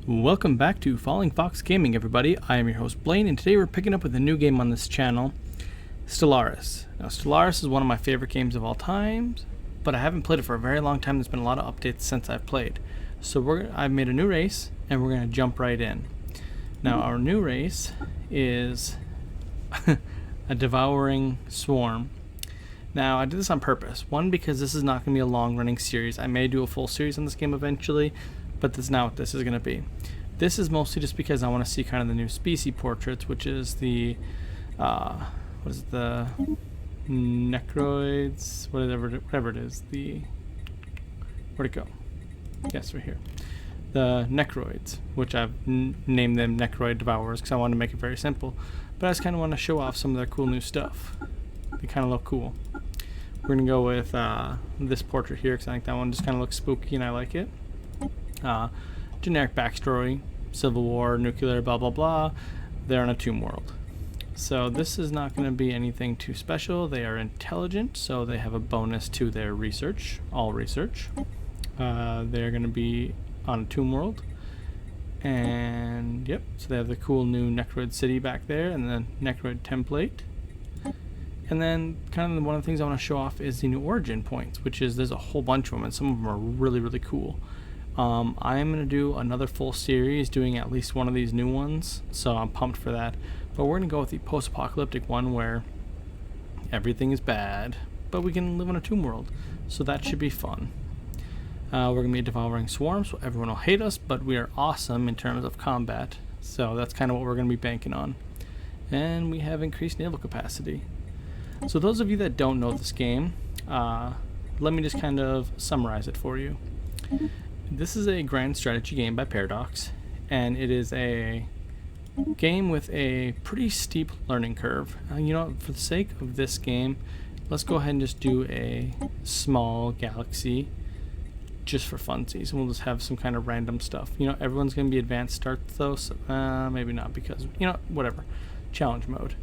Welcome back to Fallingfoxgaming, everybody. I am your host Blaine, and today we're picking up with a new game on this channel, Stellaris. Now, Stellaris is one of my favorite games of all time, but I haven't played it for a very long time. There's been a lot of updates since I've played. So I've made a new race, and we're going to jump right in. Now, our new race is a Devouring swarm. Now, I did this on purpose. One, because this is not going to be a long-running series. I may do a full series on this game eventually, but that's not what this is going to be. This is mostly just because I want to see kind of the new species portraits, which is the, the Necroids, whatever it is, where'd it go? Yes, right here. The Necroids, which I've named them Necroid Devourers because I wanted to make it very simple. But I just kind of want to show off some of their cool new stuff. They kind of look cool. We're going to go with this portrait here because I think that one just kind of looks spooky and I like it. Generic backstory, Civil War, nuclear, blah blah blah. They're in a tomb world. So this is not going to be anything too special. They are intelligent, so they have a bonus to their research, all research. They're going to be on a tomb world. And yep, so they have the cool new Necroid city back there and the Necroid template. And then kind of one of the things I want to show off is the new origin points, which is there's a whole bunch of them and some of them are really, really cool. I'm going to do another full series doing at least one of these new ones, so I'm pumped for that. But we're going to go with the post-apocalyptic one where everything is bad, but we can live in a tomb world, so that should be fun. We're going to be a devouring swarm, so everyone will hate us, but we are awesome in terms of combat, so that's kind of what we're going to be banking on. And we have increased naval capacity. So those of you that don't know this game, let me just kind of summarize it for you. This is a grand strategy game by Paradox, and it is a game with a pretty steep learning curve. You know, for the sake of this game, let's go ahead and just do a small galaxy just for funsies, and we'll just have some kind of random stuff. You know, everyone's going to be advanced start though, so maybe not because, you know, whatever. Challenge mode.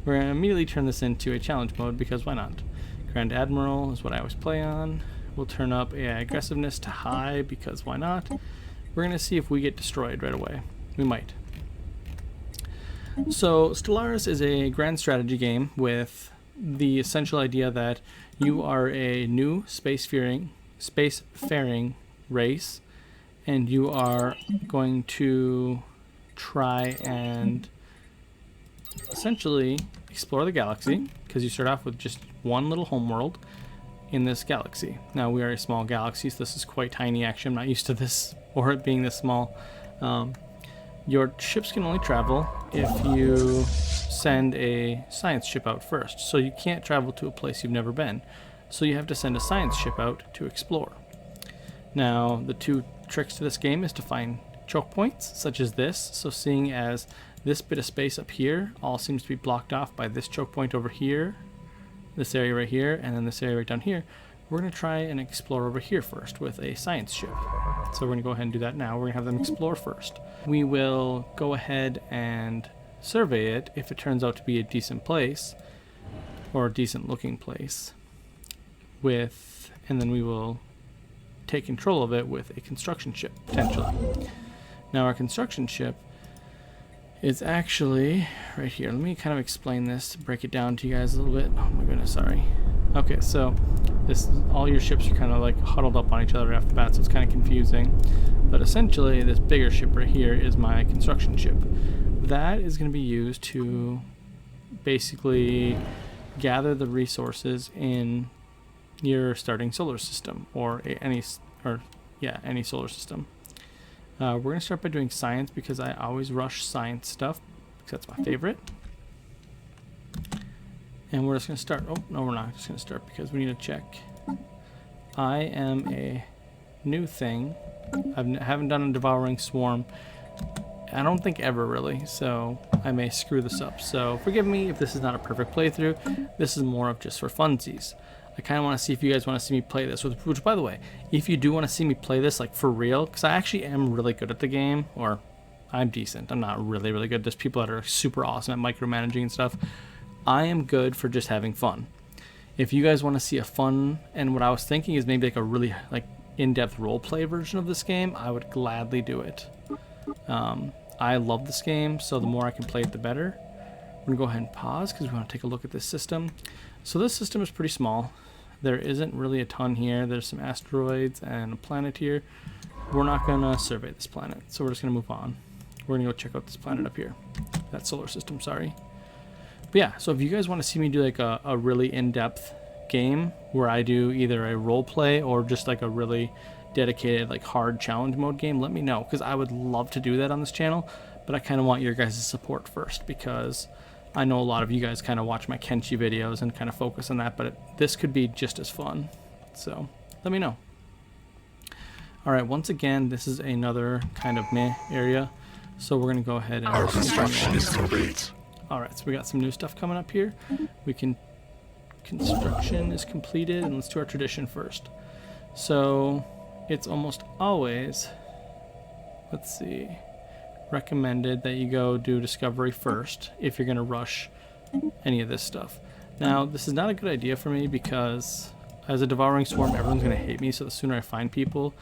We're going to immediately turn this into a challenge mode because why not? Grand Admiral is what I always play on. We'll turn up AI aggressiveness to high because why not? We're going to see if we get destroyed right away. We might. So Stellaris is a grand strategy game with the essential idea that you are a new spacefaring race, and you are going to try and essentially explore the galaxy because you start off with just one little homeworld in this galaxy. Now we are a small galaxy, so this is quite tiny. Actually, I'm not used to this or it being this small. Your ships can only travel if you send a science ship out first. So you can't travel to a place you've never been. So you have to send a science ship out to explore. Now the two tricks to this game is to find choke points such as this. So seeing as this bit of space up here all seems to be blocked off by this choke point over here, this area right here, and then this area right down here, we're going to try and explore over here first with a science ship. So we're going to go ahead and do that now. We're going to have them explore first. We will go ahead and survey it if it turns out to be a decent place, or a decent looking place, and then we will take control of it with a construction ship, potentially. Now our construction ship is actually right here. Let me kind of explain this to break it down to you guys a little bit. Oh my goodness, sorry. Okay, so all your ships are kind of like huddled up on each other off the bat, so it's kind of confusing. But essentially, this bigger ship right here is my construction ship. That is going to be used to basically gather the resources in your starting solar system, or any solar system. We're going to start by doing science because I always rush science stuff because that's my favorite. And we're just going to start. Oh, no, we're not just going to start because we need to check. I am a new thing. I haven't done a devouring swarm, I don't think ever really, so I may screw this up. So forgive me if this is not a perfect playthrough. This is more of just for funsies. I kind of want to see if you guys want to see me play this, which by the way, if you do want to see me play this like for real, because I actually am really good at the game, or I'm decent. I'm not really, really good. There's people that are super awesome at micromanaging and stuff. I am good for just having fun. If you guys want to see a fun, and what I was thinking is maybe like a really like in-depth roleplay version of this game, I would gladly do it. I love this game, so the more I can play it, the better. We're gonna go ahead and pause because we want to take a look at this system. So this system is pretty small. There isn't really a ton here. There's some asteroids and a planet here. We're not gonna survey this planet, so we're just gonna move on. We're gonna go check out this planet up here. That solar system, sorry. But yeah, so if you guys want to see me do like a really in-depth game where I do either a role play or just like a really dedicated like hard challenge mode game, let me know, because I would love to do that on this channel, but I kind of want your guys' support first, because I know a lot of you guys kind of watch my Kenshi videos and kind of focus on that, but this could be just as fun, so let me know. Alright, once again, this is another kind of meh area, so we're gonna go ahead and our construction is complete. Alright, so we got some new stuff coming up here. Construction is completed, and let's do our tradition first. So it's almost always, let's see, recommended that you go do discovery first if you're going to rush any of this stuff. Now, this is not a good idea for me because as a devouring swarm, everyone's going to hate me, so the sooner I find people,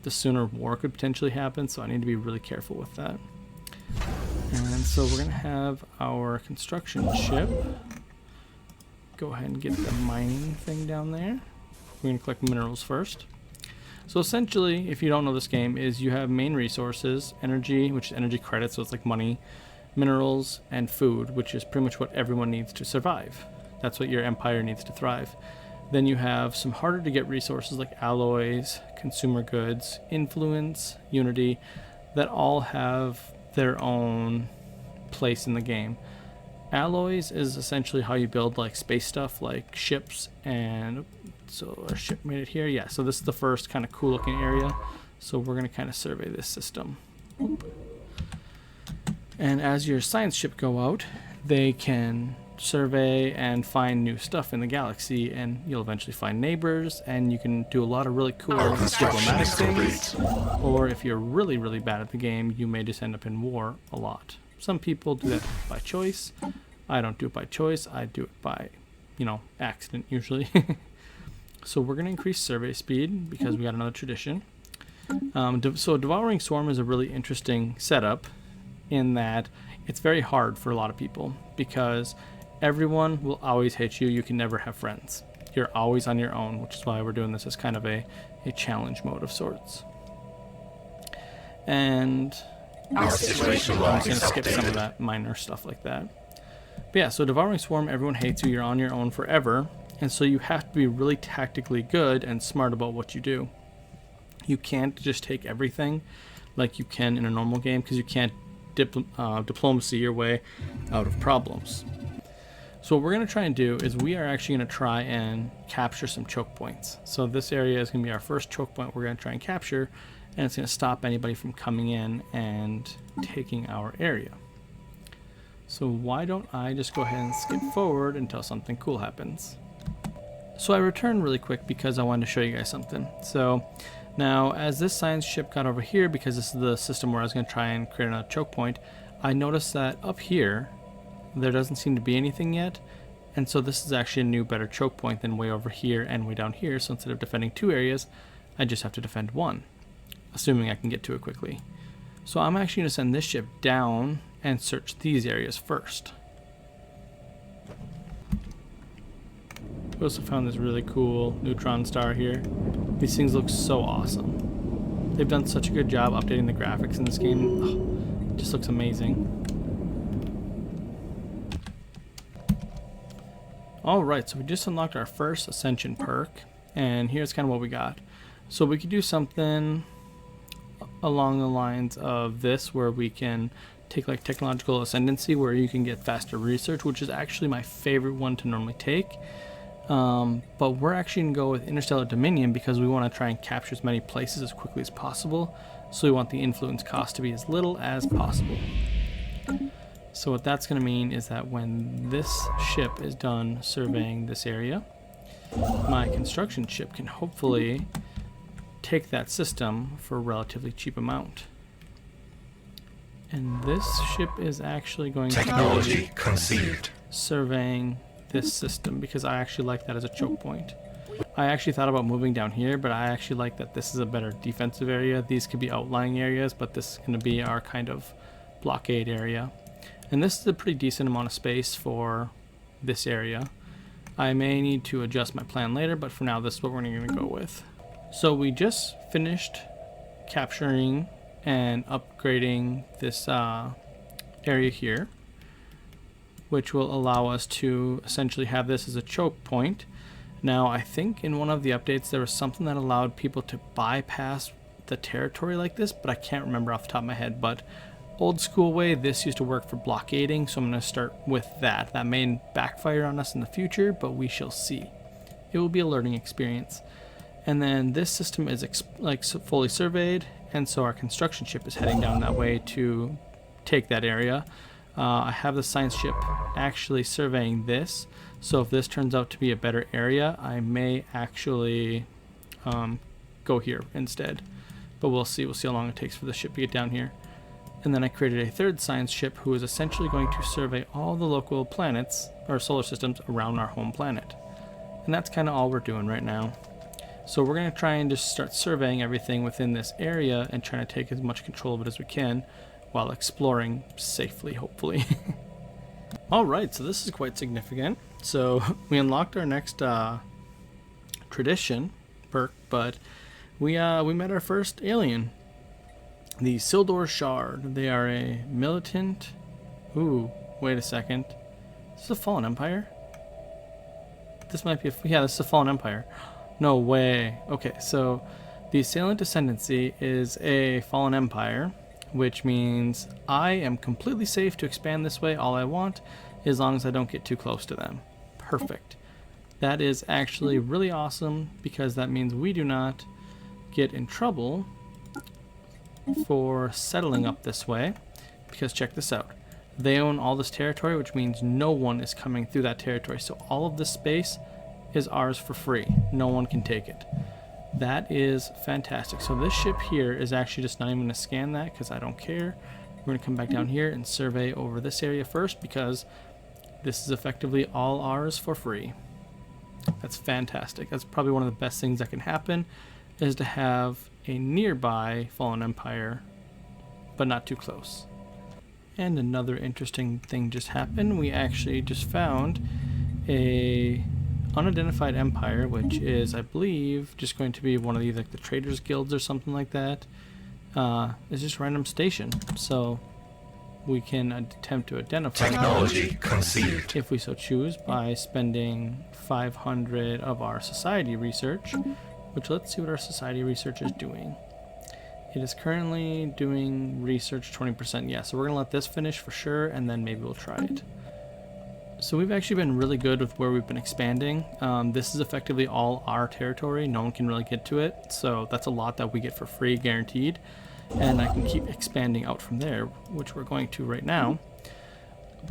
the sooner war could potentially happen, so I need to be really careful with that. And so we're going to have our construction ship. Go ahead and get the mining thing down there. We're going to collect minerals first. So essentially, if you don't know this game, is you have main resources, energy, which is energy credits, so it's like money, minerals, and food, which is pretty much what everyone needs to survive. That's what your empire needs to thrive. Then you have some harder to get resources like alloys, consumer goods, influence, unity, that all have their own place in the game. Alloys is essentially how you build like space stuff like ships, and so our ship made it here. Yeah, so this is the first kind of cool looking area, so we're going to kind of survey this system. And as your science ship go out, they can survey and find new stuff in the galaxy, and you'll eventually find neighbors, and you can do a lot of really cool diplomatic things, or if you're really really bad at the game, you may just end up in war a lot. Some people do that by choice. I don't do it by choice. I do it by, you know, accident usually. So we're going to increase survey speed because we got another tradition. So Devouring Swarm is a really interesting setup in that it's very hard for a lot of people because everyone will always hate you. You can never have friends. You're always on your own, which is why we're doing this as kind of a challenge mode of sorts. And I'm just going to skip some of that minor stuff like that. But yeah, so Devouring Swarm, everyone hates you. You're on your own forever. And so you have to be really tactically good and smart about what you do. You can't just take everything like you can in a normal game because you can't diplomacy your way out of problems. So what we're going to try and do is we are actually going to try and capture some choke points. So this area is going to be our first choke point we're going to try and capture, and it's going to stop anybody from coming in and taking our area. So why don't I just go ahead and skip forward until something cool happens. So I returned really quick because I wanted to show you guys something. So now as this science ship got over here, because this is the system where I was going to try and create another choke point, I noticed that up here there doesn't seem to be anything yet, and so this is actually a new better choke point than way over here and way down here. So instead of defending two areas, I just have to defend one, assuming I can get to it quickly. So I'm actually going to send this ship down and search these areas first. We also found this really cool neutron star here. These things look so awesome. They've done such a good job updating the graphics in this game. Oh, it just looks amazing. Alright, so we just unlocked our first Ascension perk, and here's kind of what we got. So we could do something along the lines of this, where we can take like technological ascendancy, where you can get faster research, which is actually my favorite one to normally take. But we're actually going to go with Interstellar Dominion because we want to try and capture as many places as quickly as possible. So we want the influence cost to be as little as possible. So what that's going to mean is that when this ship is done surveying this area, my construction ship can hopefully take that system for a relatively cheap amount. And this ship is actually going to be conceived surveying this system because I actually like that as a choke point. I actually thought about moving down here, but I actually like that this is a better defensive area. These could be outlying areas, but this is going to be our kind of blockade area. And this is a pretty decent amount of space for this area. I may need to adjust my plan later, but for now this is what we're going to go with. So we just finished capturing and upgrading this area here, which will allow us to essentially have this as a choke point. Now I think in one of the updates there was something that allowed people to bypass the territory like this, but I can't remember off the top of my head. But old school way, this used to work for blockading, so I'm going to start with that. That may backfire on us in the future, but we shall see. It will be a learning experience. And then this system is fully surveyed, and so our construction ship is heading down that way to take that area. I have the science ship actually surveying this, so if this turns out to be a better area, I may actually go here instead. But we'll see. We'll see how long it takes for the ship to get down here. And then I created a third science ship who is essentially going to survey all the local planets or solar systems around our home planet. And that's kind of all we're doing right now. So we're going to try and just start surveying everything within this area and trying to take as much control of it as we can while exploring safely, hopefully. Alright, so this is quite significant. So we unlocked our next tradition perk, but we met our first alien. The Sildor Shard. They are a militant. Ooh, wait a second. Is this a Fallen Empire? This might be yeah, this is a Fallen Empire. No way. Okay, so the Assailant Ascendancy is a Fallen Empire, which means I am completely safe to expand this way all I want, as long as I don't get too close to them. Perfect. That is actually really awesome, because that means we do not get in trouble for settling up this way, because check this out. They own all this territory, which means no one is coming through that territory. So all of this space is ours for free. No one can take it. That is fantastic. So this ship here is actually just not even going to scan that because I don't care. We're going to come back down here and survey over this area first, because this is effectively all ours for free. That's fantastic. That's probably one of the best things that can happen, is to have a nearby Fallen Empire, but not too close. And another interesting thing just happened. We actually just found a unidentified empire, which is, I believe, just going to be one of these, like the traders guilds or something like that. It's just a random station, so we can attempt to identify Technology conceived. if we so choose by spending 500 of our society research, which, let's see what our society research is doing. It is currently doing research 20%. Yeah, so we're going to let this finish for sure, and then maybe we'll try it. So we've actually been really good with where we've been expanding. This is effectively all our territory. No one can really get to it, so that's a lot that we get for free, guaranteed. And I can keep expanding out from there, which we're going to right now.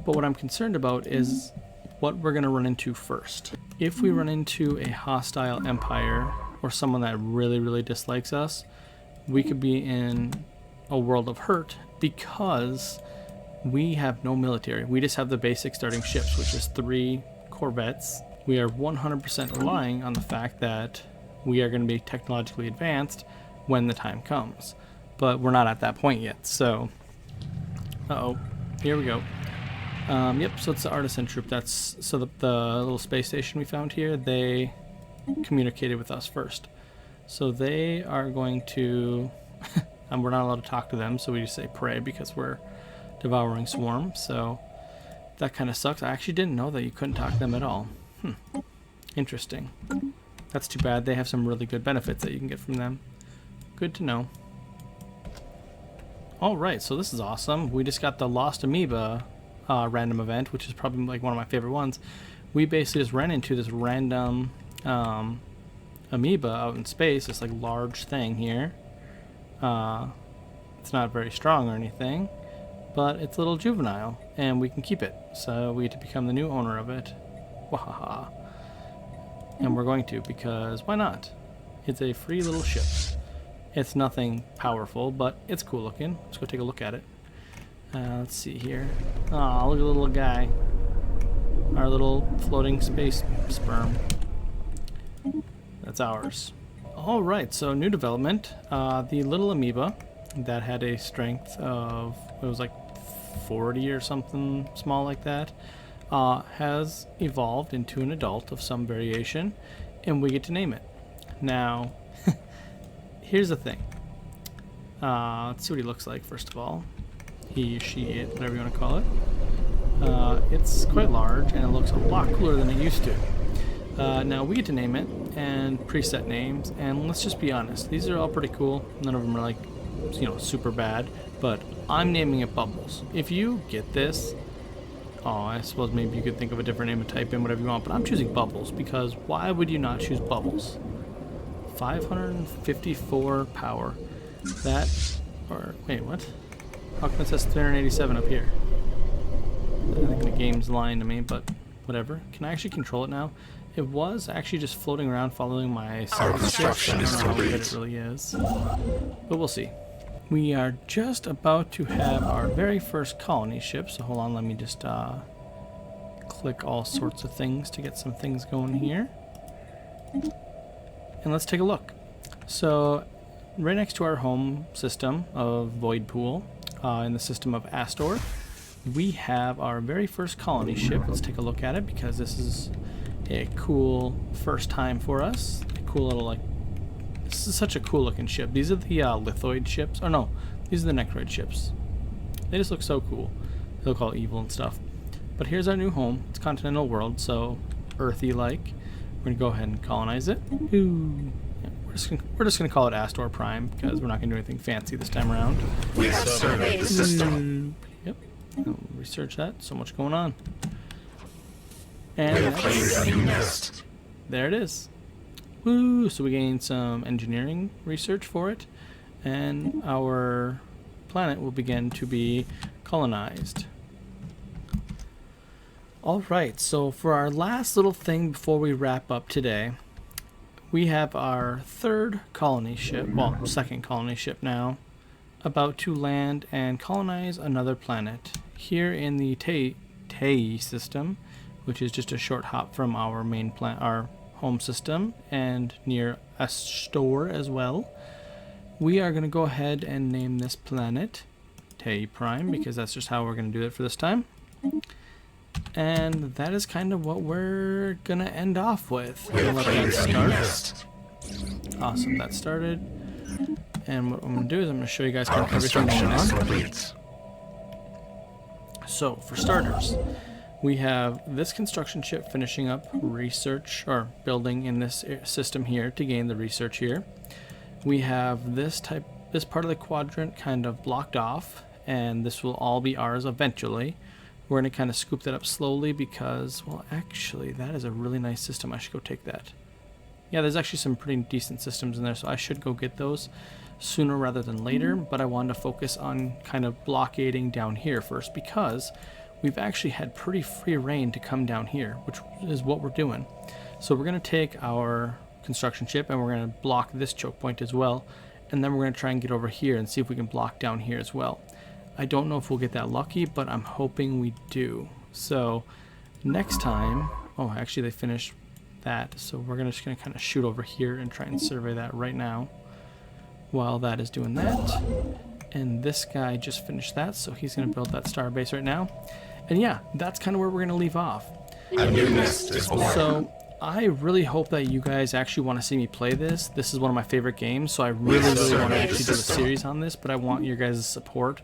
But what I'm concerned about is what we're going to run into first. If we run into a hostile empire or someone that really, really dislikes us, we could be in a world of hurt, because we have no military. We just have the basic starting ships, which is 3 corvettes. We are 100% relying on the fact that we are going to be technologically advanced when the time comes. But we're not at that point yet, so... Uh-oh. Here we go. Yep, so it's the Artisan Troop. That's... So the little space station we found here, they communicated with us first. So they are going to... and we're not allowed to talk to them, so we just say pray, because we're Devouring Swarm, so that kind of sucks. I actually didn't know that you couldn't talk to them at all. Interesting. That's too bad. They have some really good benefits that you can get from them. Good to know. Alright, so this is awesome. We just got the Lost Amoeba random event, which is probably like one of my favorite ones. We basically just ran into this random amoeba out in space, this like large thing here. It's not very strong or anything, but it's a little juvenile, and we can keep it. So we get to become the new owner of it. Wahaha. And we're going to, because why not? It's a free little ship. It's nothing powerful, but it's cool looking. Let's go take a look at it. Let's see here. Aw, look at the little guy. Our little floating space sperm. That's ours. Alright, so new development. The little amoeba that had a strength of, it was like 40 or something small like that, has evolved into an adult of some variation, and we get to name it. Now, here's the thing. Let's see what he looks like first of all. He, she, it, whatever you want to call it. It's quite large and it looks a lot cooler than it used to. Now we get to name it and preset names, and let's just be honest, these are all pretty cool. None of them are like, you know, super bad, but I'm naming it Bubbles. If you get this, I suppose maybe you could think of a different name and type in whatever you want, but I'm choosing Bubbles because why would you not choose Bubbles? 554 power. That, or wait, what? How come it says 387 up here? I think the game's lying to me, but whatever. Can I actually control it now? It was actually just floating around following my construction is I don't know how good complete. it really is, but we'll see. We are just about to have our very first colony ship, so hold on, let me just click all sorts of things to get some things going here. And let's take a look. So, right next to our home system of Void Pool, in the system of Astor, we have our very first colony ship. Let's take a look at it because this is a cool first time for us. A cool little, like, this is such a cool looking ship. These are the Lithoid ships. Oh no, these are the Necroid ships. They just look so cool. They look all evil and stuff. But here's our new home. It's continental world, so earthy like. We're gonna go ahead and colonize it. Ooh. Yeah, we're just gonna call it Astor Prime because we're not gonna do anything fancy this time around. We have surveyed the system. Yep. I'll research that. So much going on. We And have claimed a new nest. there it is. Woo! So we gained some engineering research for it, and our planet will begin to be colonized. Alright, so for our last little thing before we wrap up today, we have our third colony ship, well, second colony ship now, about to land and colonize another planet here in the Tei system, which is just a short hop from our main planet, our home system, and near Astor as well. We are going to go ahead and name this planet Tei Prime because that's just how we're going to do it for this time. And that is kind of what we're going to end off with. We have Let claimed that a new start. nest. Awesome, that started. And what I'm going to do is I'm going to show you guys kind Our of everything construction going is on. complete. So, for starters, we have this construction ship finishing up research or building in this system here to gain the research here. We have this part of the quadrant kind of blocked off, and this will all be ours eventually. We're going to kind of scoop that up slowly because, well, actually, that is a really nice system. I should go take that. Yeah, there's actually some pretty decent systems in there, so I should go get those sooner rather than later, but I wanted to focus on kind of blockading down here first because we've actually had pretty free reign to come down here, which is what we're doing. So we're going to take our construction ship and we're going to block this choke point as well, and then we're going to try and get over here and see if we can block down here as well. I don't know if we'll get that lucky, but I'm hoping we do. So next time, oh, actually they finished that, so we're just going to kind of shoot over here and try and survey that right now while that is doing that. And this guy just finished that, so he's going to build that star base right now. And yeah, that's kind of where we're going to leave off. A new nest is born. So I really hope that you guys actually want to see me play this. This is one of my favorite games, so I really want to actually do a series on this, but I want your guys' support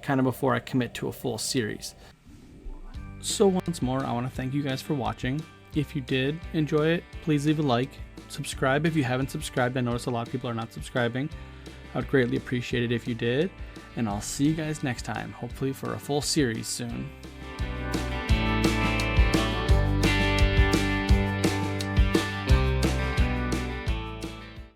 kind of before I commit to a full series. So once more, I want to thank you guys for watching. If you did enjoy it, please leave a like. Subscribe if you haven't subscribed. I notice a lot of people are not subscribing. I would greatly appreciate it if you did. And I'll see you guys next time, hopefully for a full series soon.